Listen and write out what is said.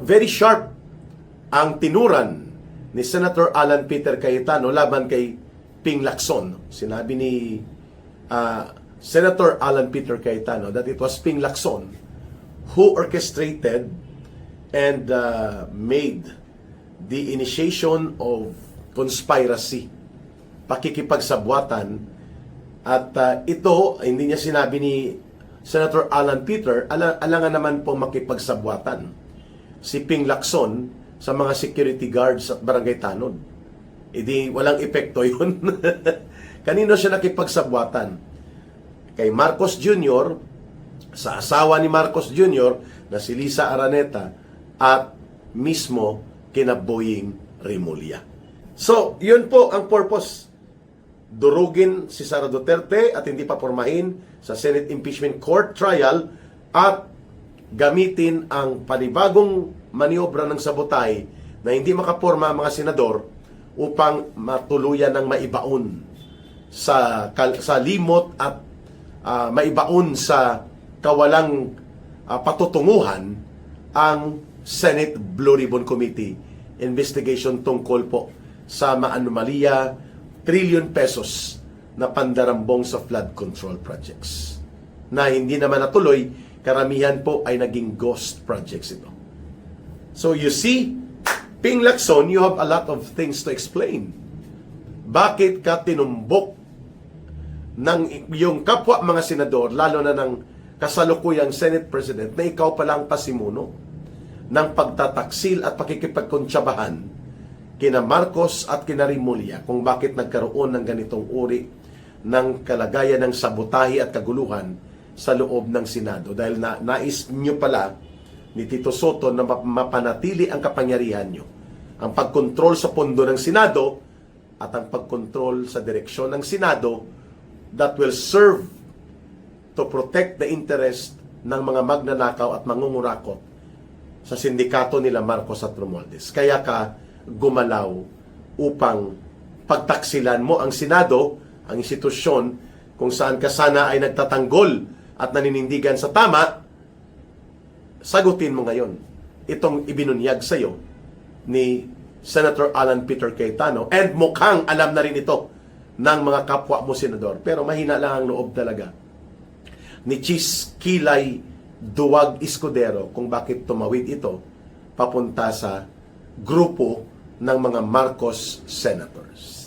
very sharp ang tinuran ni Senator Alan Peter Cayetano laban kay Ping Lacson. Sinabi ni Senator Alan Peter Cayetano that it was Ping Lacson who orchestrated and made the initiation of conspiracy, pakikipagsabwatan. At ito, hindi niya sinabi ni Senator Alan Peter, alangan naman po makipagsabwatan si Ping Lacson sa mga security guards at barangay tanod. Hindi, walang epekto yun. Kanino siya nakipagsabwatan? Kay Marcos Jr., sa asawa ni Marcos Jr. na si Lisa Araneta at mismo kina Boying Rimulya. So, yun po ang purpose. Durugin si Sara Duterte at hindi pa pormahin sa Senate Impeachment Court trial at gamitin ang panibagong maniobra ng sabotay na hindi makaporma ang mga senador upang matuluyan ng maibaon sa limot at maibaon sa kawalang patutunguhan ang Senate Blue Ribbon Committee investigation tungkol po sa maanomalya trillion pesos na pandarambong sa flood control projects na hindi naman natuloy, karamihan po ay naging ghost projects ito. So you see, Ping Lacson, you have a lot of things to explain. Bakit ka tinumbok ng yung kapwa mga senador, lalo na ng kasalukuyang Senate President, na ikaw palang pasimuno ng pagtataksil at pakikipagkuntsabahan kina Marcos at kina Rimulya kung bakit nagkaroon ng ganitong uri ng kalagayan ng sabotahe at kaguluhan sa loob ng Senado. Dahil nais nyo pala ni Tito Soto na mapanatili ang kapangyarihan nyo, ang pagkontrol sa pondo ng Senado at ang pagkontrol sa direksyon ng Senado that will serve to protect the interest ng mga magnanakaw at mangungurakot sa sindikato nila Marcos at Romualdez. Kaya ka gumalaw upang pagtaksilan mo ang Senado, ang institusyon kung saan ka sana ay nagtatanggol at naninindigan sa tama. Sagutin mo ngayon itong ibinunyag sa iyo ni Senator Alan Peter Cayetano, and mukhang alam na rin ito ng mga kapwa mo senador, pero mahina lang ang loob talaga ni Chis Kilay Duwag Escudero kung bakit tumawid ito papunta sa grupo ng mga Marcos senators.